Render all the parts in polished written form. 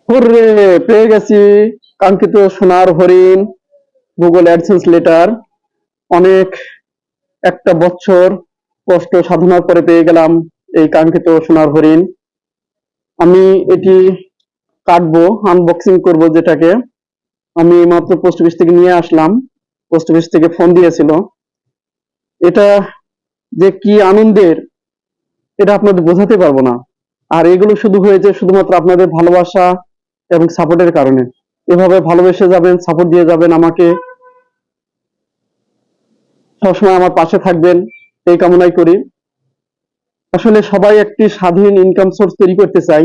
Hurray, পেয়ে গেছি কাঙ্ক্ষিত সোনার হরিণ। Google AdSense letter. অনেক একটা বছর কষ্ট সাধনার পরে পেয়ে গেলাম এই কাঙ্ক্ষিত সোনার হরিণ। আমি এটি কাটবো, আনবক্সিং করব যেটাকে। আমি মাত্র পোস্ট অফিস থেকে নিয়ে আসলাম। পোস্ট অফিস থেকে ফোন দিয়েছিল। এটা যে কি আনন্দের, এটা আপনাদের বোঝাতে পারবো না। আর এগুলো শুধু হয়েছে শুধুমাত্র আপনাদের ভালোবাসা এবং সাপোর্টের কারণে। এভাবে ভালোবেসে যাবেন, সাপোর্ট দিয়ে যাবেন আমাকে, সবসময় আমার পাশে থাকবেন, এই কামনাই করি। আসলে সবাই একটি স্বাধীন ইনকাম সোর্স তৈরি করতে চাই।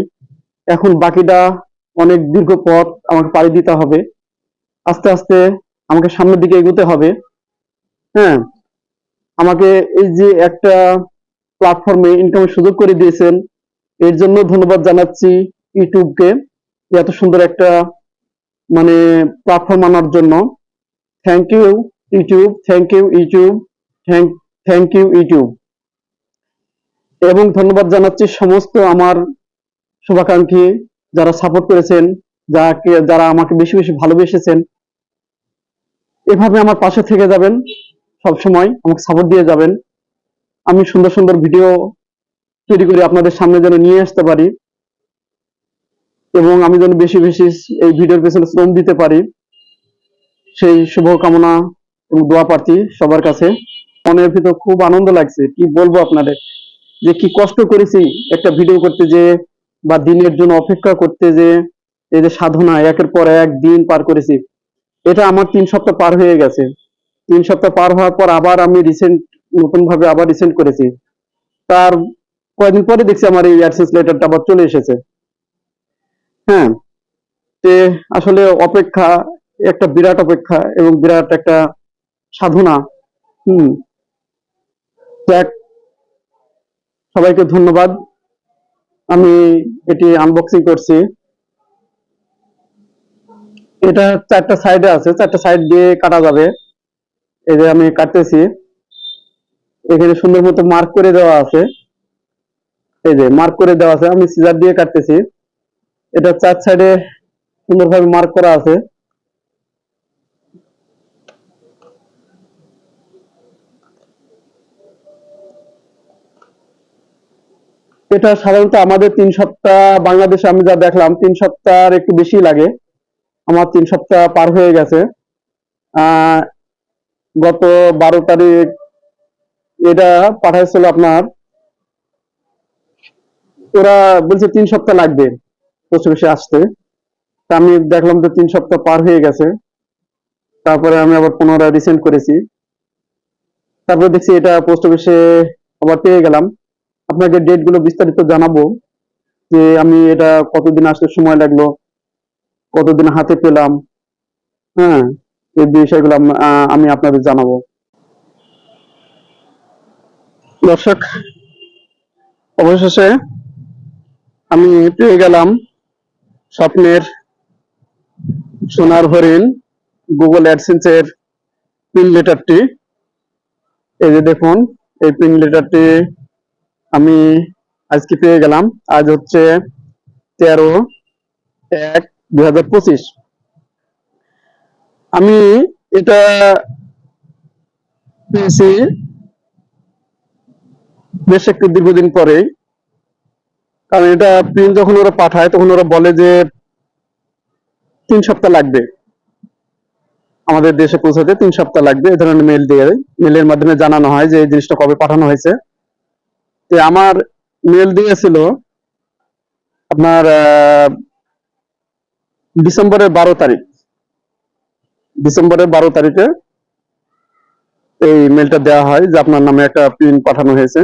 এখন বাকিটা অনেক দীর্ঘ পথ আমাকে পাড়ি দিতে হবে। আস্তে আস্তে আমাকে সামনের দিকে এগোতে হবে। হ্যাঁ, আমাকে এই যে একটা প্ল্যাটফর্মে ইনকামের সুযোগ করে দিয়েছেন, এর জন্য ধন্যবাদ জানাচ্ছি ইউটিউবকে। এত সুন্দর একটা মানে প্ল্যাটফর্ম আনার জন্য thank you YouTube, thank you YouTube, thank thank you YouTube. এবং ধন্যবাদ জানাচ্ছি সমস্ত আমার শুভাকাঙ্ক্ষী যারা সাপোর্ট করেছেন, যারা আমাকে বেশি বেশি ভালোবেসেছেন। এভাবে আমার পাশে থেকে যাবেন, সব সময় আমাকে সাপোর্ট দিয়ে যাবেন। আমি সুন্দর সুন্দর ভিডিও তৈরি করে আপনাদের সামনে যেন নিয়ে আসতে পারি, এবং আমি যেন বেশি বেশি এই ভিডিওর পেছনে শ্রম দিতে পারি, সেই শুভ কামনা এবং দোয়া প্রার্থী সবার কাছে। মনের ভিতর খুব আনন্দ লাগছে, কি বলবো আপনাদের, যে কি কষ্ট করেছি একটা ভিডিও করতে, যে বা দিনের জন্য অপেক্ষা করতে, যে এই যে সাধনা একের পর এক দিন পার করেছি। এটা আমার 3 সপ্তাহ পার হয়ে গেছে। 3 সপ্তাহ পার হওয়ার পর আবার আমি রিসেন্ট নতুন ভাবে আবার রিসেন্ট করেছি। তার কয়েকদিন পরে দেখছি আমার এই অ্যাডসেন্স লেটারটা আবার চলে এসেছে। হ্যাঁ, তে আসলে অপেক্ষা একটা বিরাট অপেক্ষা এবং বিরাট একটা সাধনা। হুম, যাক, সবাইকে ধন্যবাদ। আমি এটি আনবক্সিং করছি। এটা 4টা সাইডে আছে, 4টা সাইড দিয়ে কাটা যাবে। এই যে আমি কাটতেছি, এখানে সুন্দর মতো মার্ক করে দেওয়া আছে। এই যে মার্ক করে দেওয়া আছে, আমি সিজার দিয়ে কাটতেছি। এটা 4 সাইডে সুন্দরভাবে মার্ক করা আছে। এটা সাধারণত আমাদের 3 সপ্তাহ, বাংলাদেশে আমি যা দেখলাম 3 সপ্তাহ একটু বেশি লাগে। আমার 3 সপ্তাহ পার হয়ে গেছে। আহ গত 12 তারিখ এটা পাঠাইছিল আপনার। ওরা বলছে 3 সপ্তাহ লাগবে পোস্ট অফিসে আসতে। তা আমি দেখলাম তো 3 সপ্তাহ পার হয়ে গেছে। তারপরে আমি আবার পুনরায় রিসেন্ড করেছি। তারপরে দেখছি এটা পোস্ট অফিসে আবার পেয়ে গেলাম। আপনাকে ডেট গুলো বিস্তারিত জানাবো, যে আমি এটা কতদিন আসতে সময় লাগলো, কতদিন হাতে পেলাম। হ্যাঁ, এই বিষয়গুলো আমি আপনাদের জানাবো। দর্শক, অবশেষে আমি পেয়ে গেলাম স্বপ্নের সোনার হরিণ, গুগল অ্যাডসেন্স এর পিন লেটারটি। এই যে দেখুন, এই পিন লেটারটি আমি আজকে পেয়ে গেলাম। আজ হচ্ছে 13/1/2025। আমি এটা পেয়েছি বেশ একটু দীর্ঘদিন পরে। কারণ এটা প্রিন্ট যখন ওরা পাঠায় তখন ওরা বলে যে 3 সপ্তাহ লাগবে, আমাদের দেশে পৌঁছাতে 3 সপ্তাহ লাগবে। এ ধরনের মেল দিয়ে, মেলের মাধ্যমে জানানো হয় যে এই জিনিসটা কবে পাঠানো হয়েছে। তো আমার মেল দিয়েছিল আপনার ডিসেম্বরের 12 তারিখ। ডিসেম্বরের 12 তারিখে এই মেলটা দেওয়া হয় যে আপনার নামে একটা প্রিন্ট পাঠানো হয়েছে।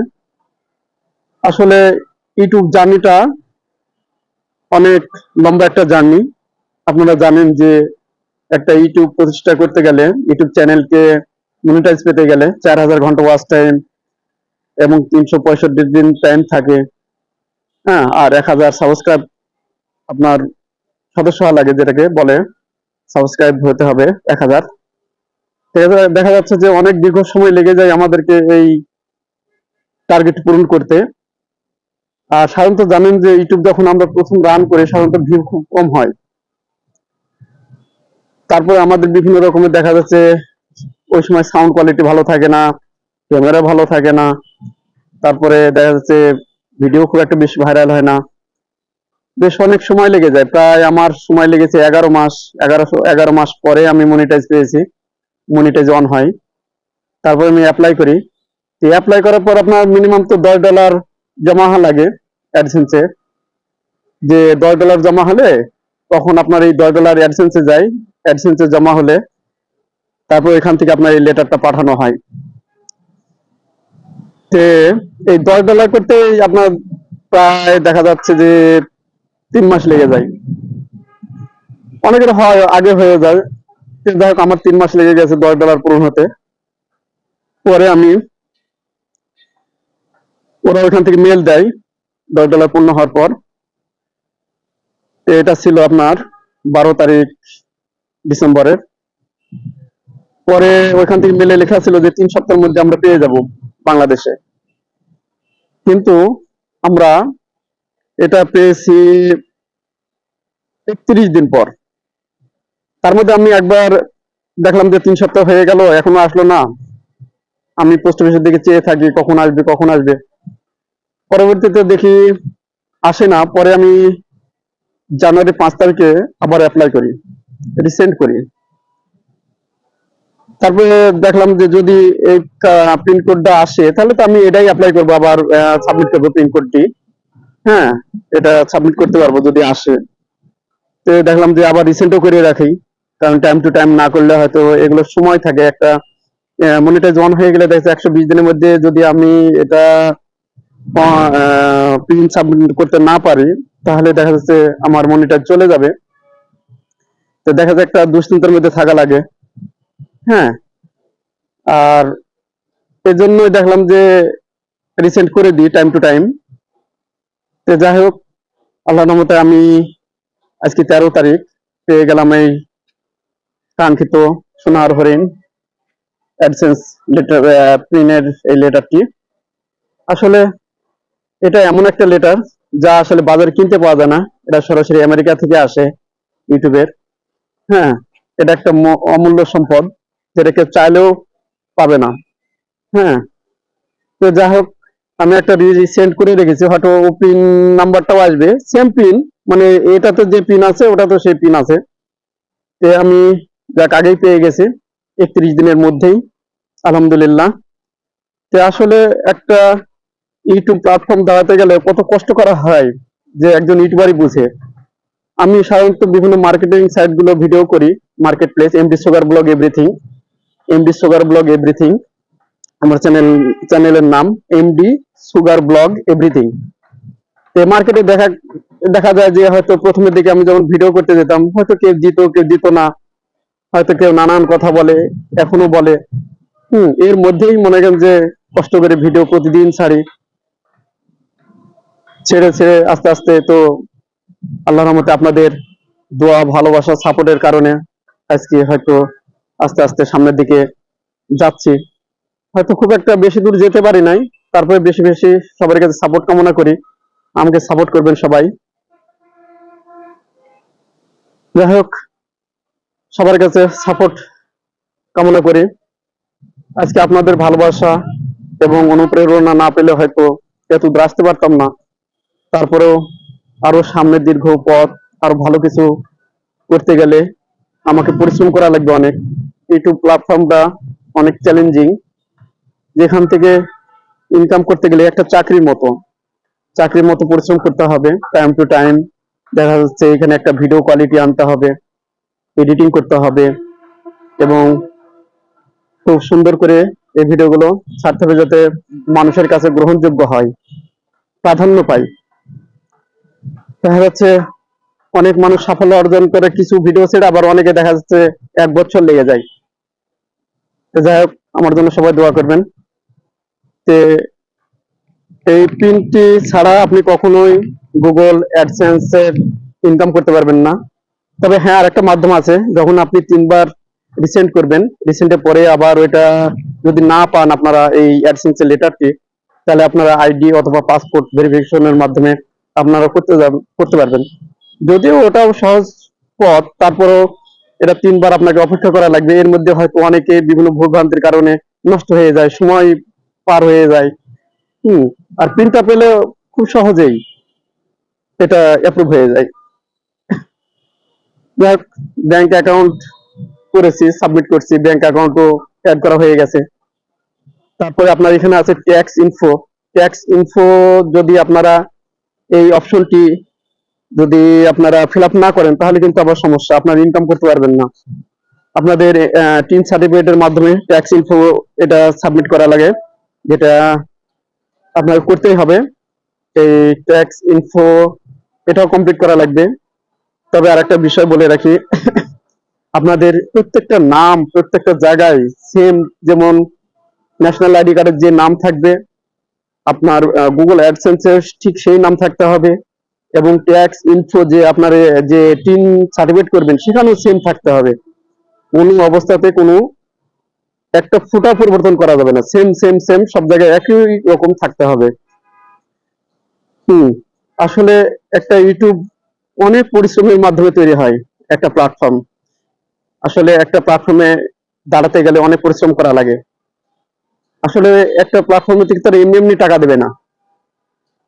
আসলে ইউটিউব জার্নিটা অনেক লম্বা একটা জার্নি। আপনারা জানেন যে একটা ইউটিউব প্রতিষ্ঠা করতে গেলে, ইউটিউব চ্যানেলকে মনিটাইজ পেতে গেলে 4000 ঘন্টা ওয়াচ টাইম এবং 365 দিন টাইম থাকে। হ্যাঁ, আর 1000 সাবস্ক্রাইব আপনার সদস্য হওয়া লাগে, যেটাকে বলে সাবস্ক্রাইব হতে হবে 1000। দেখা যাচ্ছে যে অনেক দীর্ঘ সময় লেগে যায় আমাদেরকে এই টার্গেট পূরণ করতে। আর সাধারণত জানেন যে ইউটিউব যখন আমরা প্রথম রান করি সাধারণত ভিউ খুব কম হয়। তারপরে আমাদের বিভিন্ন রকমের দেখা যাচ্ছে ওই সময় সাউন্ড কোয়ালিটি ভালো থাকে না, ক্যামেরা ভালো থাকে না, তারপরে দেখা যাচ্ছে ভিডিও খুব একটা বেশি ভাইরাল হয় না। বেশ অনেক সময় লেগে যায়, প্রায় আমার সময় লেগেছে 11 মাস। 11 মাস পরে আমি মনিটাইজ পেয়েছি, মনিটাইজ অন হয়। তারপরে আমি অ্যাপ্লাই করি। অ্যাপ্লাই করার পর আপনার মিনিমাম তো $10 জমা লাগে অ্যাডসেন্সে। যে $10 জমা হলে তখন আপনার এই $10 অ্যাডসেন্সে যায়। অ্যাডসেন্সে জমা হলে তারপর এখান থেকে আপনার এই লেটারটা পাঠানো হয়। তে এই $10 করতে আপনার প্রায় দেখা যাচ্ছে যে 3 মাস লেগে যায়। অনেকের হয় আগে হয়ে যায়, যাই হোক আমার 3 মাস লেগে গেছে $10 পূরণ হতে। পরে আমি ওরা ওইখান থেকে মেল দেয় $10 পূর্ণ হওয়ার পর। এটা ছিল আপনার 12 তারিখ ডিসেম্বরের। পরে ওইখান থেকে মেলে লেখা ছিল যে 3 সপ্তাহের মধ্যে আমরা পেয়ে যাব বাংলাদেশে। কিন্তু আমরা এটা পেয়েছি 31 দিন পর। তার মধ্যে আমি একবার দেখলাম যে 3 সপ্তাহ হয়ে গেল, এখনো আসলো না। আমি পোস্ট অফিসের দিকে চেয়ে থাকি কখন আসবে কখন আসবে। পরবর্তীতে দেখি আসে না। পরে আমি জানুয়ারি 5 তারিখে আবার অ্যাপ্লাই করি, রিসেন্ড করি। তারপরে দেখলাম যে যদি এই পিনকোডটা আসে তাহলে তো আমি এটাই অ্যাপ্লাই করবো, আবার সাবমিট করবো পিনকোডটি। হ্যাঁ, এটা সাবমিট করতে পারবো যদি আসে। তো দেখলাম যে আবার রিসেন্টও করে রাখি, কারণ টাইম টু টাইম না করলে হয়তো এগুলো সময় থাকে। একটা মনিটাইজ অন হয়ে গেলে দেখছে 120 দিনের মধ্যে যদি আমি এটা পিন সাবমিট করতে না পারি তাহলে দেখা যাচ্ছে আমার মনিটাইজ চলে যাবে। তো দেখা যায় একটা দুশ্চিন্তার মধ্যে থাকা লাগে। হ্যাঁ, আর এজন্যই দেখলাম যে রিসেন্ট করে দিই টাইম টু টাইম। তো যাই হোক, আল্লাহর রহমতে আমি আজকে 13 তারিখ পেয়ে গেলাম এই কাঙ্ক্ষিত সোনার হরিণ অ্যাডসেন্স লেটার, পিনের এই লেটারটি। আসলে এটা এমন একটা লেটার যা আসলে বাজারে কিনতে পাওয়া যায় না। এটা সরাসরি আমেরিকা থেকে আসে ইউটিউবের। হ্যাঁ, এটা একটা অমূল্য সম্পদ, যেটা কেউ চাইলেও পাবে না। হ্যাঁ, তো যাই হোক, আমি একটা রিসেন্ট করে রেখেছি, হয়তো পিন নাম্বারটাও আসবে সেম পিন, মানে এটাতে যে পিন আছে ওটা তো সেই পিন আছে। তো আমি যাক আগেই পেয়ে গেছি 31 দিনের মধ্যেই, আলহামদুলিল্লাহ। তো আসলে একটা ইউটিউব প্ল্যাটফর্ম দাঁড়াতে গেলে কত কষ্ট করা হয় যে একজন ইউটিউবারই বুঝে। আমি সাধারণত বিভিন্ন মার্কেটিং সাইট গুলো ভিডিও করি, market place, MD sugar blog everything, MD sugar blog everything আমার চ্যানেলের নাম, এমডি সুগার ব্লগ এভরিথিং। তো মার্কেটে দেখা দেখা যায় যে হয়তো প্রথমের দিকে আমি যখন ভিডিও করতে যেতাম হয়তো কেউ দিত কেউ দিত না, হয়তো কেউ নানান কথা বলে, এখনো বলে। এর মধ্যেই মনে করেন যে কষ্ট করে ভিডিও প্রতিদিন ছাড়ি, ছেড়ে ছেড়ে আস্তে আস্তে তো আল্লাহর রহমতে আপনাদের দোয়া ভালোবাসা সাপোর্টের কারণে আজকে হয়তো আস্তে আস্তে সামনের দিকে যাচ্ছি। হয়তো খুব একটা বেশি দূর যেতে পারি নাই, তারপরে বেশি বেশি সবার কাছে সাপোর্ট কামনা করি। আমাকে সাপোর্ট করবেন সবাই। যাই হোক, সবার কাছে সাপোর্ট কামনা করি। আজকে আপনাদের ভালোবাসা এবং অনুপ্রেরণা না পেলে হয়তো এত দূর আসতে পারতাম না। তারপরেও আরো সামনের দীর্ঘ পথ, আরো ভালো কিছু করতে গেলে আমাকে পরিশ্রম করা লাগবে অনেক। ইউটিউব প্ল্যাটফর্মটা অনেক চ্যালেঞ্জিং, যেখান থেকে ইনকাম করতে গেলে একটা চাকরির মতো পরিশ্রম করতে হবে টাইম টু টাইম। দেখা যাচ্ছে এখানে একটা ভিডিও কোয়ালিটি আনতে হবে, এডিটিং করতে হবে এবং খুব সুন্দর করে এই ভিডিওগুলো ছাড়তে হবে যাতে মানুষের কাছে গ্রহণযোগ্য হয়, প্রাধান্য পায়। দেখা যাচ্ছে অনেক মানুষ সাফল্য অর্জন করে কিছু ভিডিও ছেড়ে, আবার অনেকে দেখা যাচ্ছে 1 বছর লেগে যায়। তো যাই হোক, আমার জন্য সবাই দোয়া করবেন। তে এই পিনটি ছাড়া আপনি কখনোই গুগল অ্যাডসেন্স এর ইনকাম করতে পারবেন না। তবে হ্যাঁ, আর একটা মাধ্যম আছে, যখন আপনি 3 বার রিসেন্ট করবেন, রিসেন্টের পরে আবার ওইটা যদি না পান আপনারা এই অ্যাডসেন্স এর লেটারটি, তাহলে আপনারা আইডি অথবা পাসপোর্ট ভেরিফিকেশনের মাধ্যমে আপনারা করতে পারবেন। যদিও ওটাও সহজ পথ, তারপরেও এটা 3 বার আপনাকে অপেক্ষা করা লাগবে। এর মধ্যে হয়তো অনেকে বিভিন্ন ভুলভ্রান্তির কারণে নষ্ট হয়ে যায়, সময় পার হয়ে যায়। হুম। আর প্রিন্টটা পেলে খুব সহজেই এটা অ্যাপ্রুভ হয়ে যায়। যাই হোক, ব্যাংক অ্যাকাউন্ট করেছি, সাবমিট করছি, ব্যাংক অ্যাকাউন্টও অ্যাড করা হয়ে গেছে। তারপরে আপনার এখানে আছে ট্যাক্স ইনফো। ট্যাক্স ইনফো যদি আপনারা এই অপশনটি যদি আপনারা ফিল আপ না করেন তাহলে কিন্তু আবার সমস্যা, আপনারা ইনকাম করতে পারবেন না। আপনাদের টিন সার্টিফিকেটের মাধ্যমে ট্যাক্স ইনফো এটা সাবমিট করা লাগে, যেটা আপনার করতেই হবে। এই ট্যাক্স ইনফো এটাও কমপ্লিট করা লাগবে। তবে আরেকটা বিষয় বলে রাখি, আপনাদের প্রত্যেকটা নাম প্রত্যেকটা জায়গায় সেম, যেমন ন্যাশনাল আইডি কার্ডের যে নাম থাকবে আপনার গুগল অ্যাডসেন্সের ঠিক সেই নাম থাকতে হবে, এবং ট্যাক্স ইনফো যে আপনার যে টিন সার্টিফিকেট করবেন সেখানেও সেম থাকতে হবে। কোনো অবস্থাতে কোনো একটা ফুটা পরিবর্তন করা যাবে না, সেম সেম সেম সব জায়গায় একই রকম থাকতে হবে। হুম। আসলে একটা ইউটিউব অনেক পরিশ্রমের মাধ্যমে তৈরি হয় একটা প্ল্যাটফর্ম। আসলে একটা প্ল্যাটফর্মে দাঁড়াতে গেলে অনেক পরিশ্রম করা লাগে। আসলে একটা প্ল্যাটফর্মে থেকে তারা এমনি এমনি টাকা দেবে না,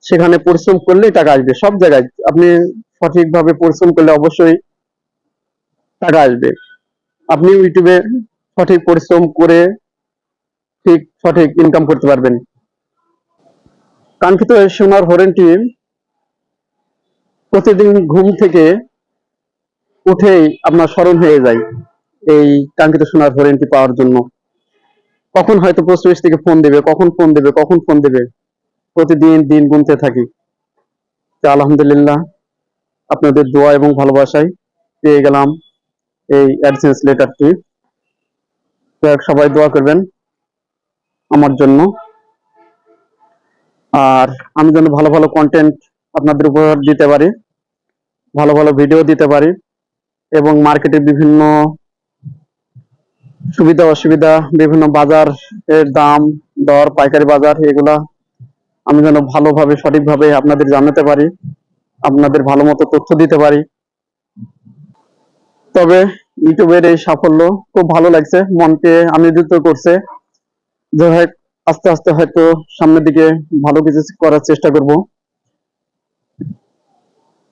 সেখানে পরিশ্রম করলেই টাকা আসবে। সব জায়গায় আপনি সঠিকভাবে পরিশ্রম করলে অবশ্যই টাকা আসবে। আপনি ইউটিউবে সঠিক পরিশ্রম করে ঠিক সঠিক ইনকাম করতে পারবেন। কাঙ্ক্ষিত সোনার হরিণটি প্রতিদিন ঘুম থেকে উঠেই আপনার স্মরণ হয়ে যায় এই কাঙ্ক্ষিত সোনার হরিণটি পাওয়ার জন্য। কখন হয়তো পোস্ট অফিস থেকে ফোন দেবে, কখন ফোন দেবে, কখন ফোন দেবে, প্রতিদিন দিন গুনতে থাকি। তো আলহামদুলিল্লাহ, আপনাদের দোয়া এবং ভালোবাসায় পেয়ে গেলাম এই অ্যাডসেন্স লেটারটি। সবাই দোয়া করবেন আমার জন্য, আর আমি যেন ভালো ভালো কন্টেন্ট আপনাদের উপহার দিতে পারি, ভালো ভালো ভিডিও দিতে পারি, এবং মার্কেটের বিভিন্ন সুবিধা অসুবিধা, বিভিন্ন বাজার এর দাম দর, পাইকারি বাজার, এগুলা আমি যেন ভালোভাবে সঠিকভাবে আপনাদের জানাতে পারি, আপনাদের ভালো মতো তথ্য দিতে পারি। তবে ইউটিউবের এই সাফল্য খুব ভালো লাগছে, মনকে আনন্দিত করছে। যে হয় আস্তে আস্তে হয়তো সামনের দিকে ভালো কিছু করার চেষ্টা করব।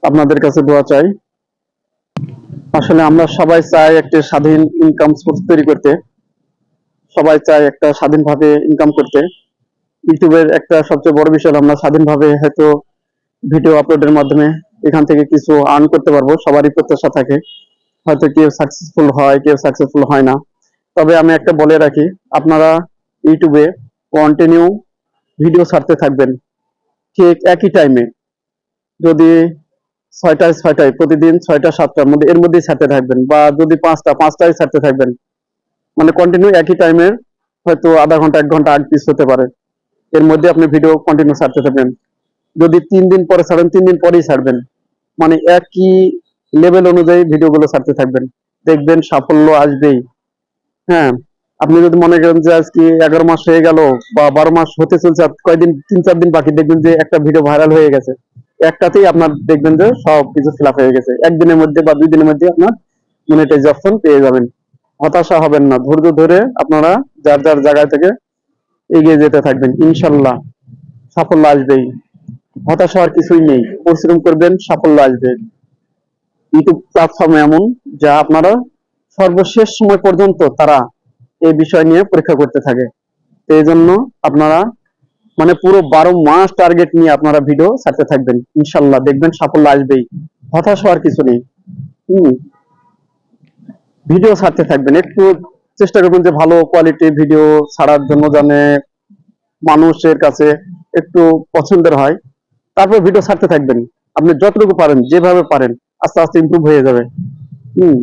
আপনাদের কাছে দোয়া চাই। আসলে আমরা সবাই চাই একটা স্বাধীন ইনকাম সোর্স তৈরি করতে, সবাই চাই একটা স্বাধীনভাবে ইনকাম করতে। ইউটিউবের একটা সবচেয়ে বড় বিষয় হলো আমরা স্বাধীনভাবে হয়তো ভিডিও আপলোডের মাধ্যমে এখান থেকে কিছু আর্ন করতে পারবো, সবারই প্রত্যাশা থাকে। হয়তো কেউ সাকসেসফুল হয়, কেউ সাকসেসফুল হয় না। তবে আমি একটা বলে রাখি, আপনারা ইউটিউবে কন্টিনিউ ভিডিও ছাড়তে থাকবেন ঠিক একই টাইমে। যদি 6টায় প্রতিদিন 6টা 7টার মধ্যে এর মধ্যেই ছাড়তে থাকবেন, বা যদি 5টায় ছাড়তে থাকবেন, মানে কন্টিনিউ একই টাইমে, হয়তো আধা ঘন্টা 1 ঘন্টা আগ পিছ হতে পারে, এর মধ্যে আপনি ভিডিও কন্টিনিউ ছাড়তে থাকবেন। যদি 3 দিন পরে ছাড়েন 3 দিন পরেই ছাড়বেন, মানে একই লেভেল অনুযায়ী ভিডিওগুলো ছাড়তে থাকবেন, দেখবেন সাফল্য আসবেই। হ্যাঁ, আপনি যদি মনে করেন যে আজকে 11 মাস হয়ে গেল বা 12 মাস হতে চলছে, আর কয়দিন 3-4 দিন বাকি, দেখবেন যে একটা ভিডিও ভাইরাল হয়ে গেছে, একটাতেই আপনার দেখবেন যে সব কিছু ফিল আপ হয়ে গেছে। একদিনের মধ্যে বা 2 দিনের মধ্যে আপনার মনিটাইজেশন পেয়ে যাবেন। হতাশা হবেন না, ধৈর্য ধরে আপনারা যার যার জায়গা থেকে এগিয়ে যেতে থাকবেন, ইনশাল্লাহ সাফল্য আসবেই। হতাশা হওয়ার কিছুই নেই, পরিশ্রম করবেন, সাফল্য আসবে। ইউটিউব প্ল্যাটফর্ম এমন, যা আপনারা সর্বশেষ সময় পর্যন্ত তারা এই বিষয় নিয়ে পরীক্ষা করতে থাকে। তো এই জন্য আপনারা মানে পুরো 12 মাস টার্গেট নিয়ে আপনারা ভিডিও ছাড়তে থাকবেন, ইনশাল্লাহ দেখবেন সাফল্য আসবেই। হতাশ হওয়ার কিছু নেই। হম। ভিডিও ছাড়তে থাকবেন, একটু চেষ্টা করবেন যে ভালো কোয়ালিটি ভিডিও ছাড়ার জন্য, জানে মানুষের কাছে একটু পছন্দের হয়। তারপর ভিডিও ছাড়তে থাকবেন, আপনি যতটুকু পারেন যেভাবে পারেন, আস্তে আস্তে ইমপ্রুভ হয়ে যাবে। হুম।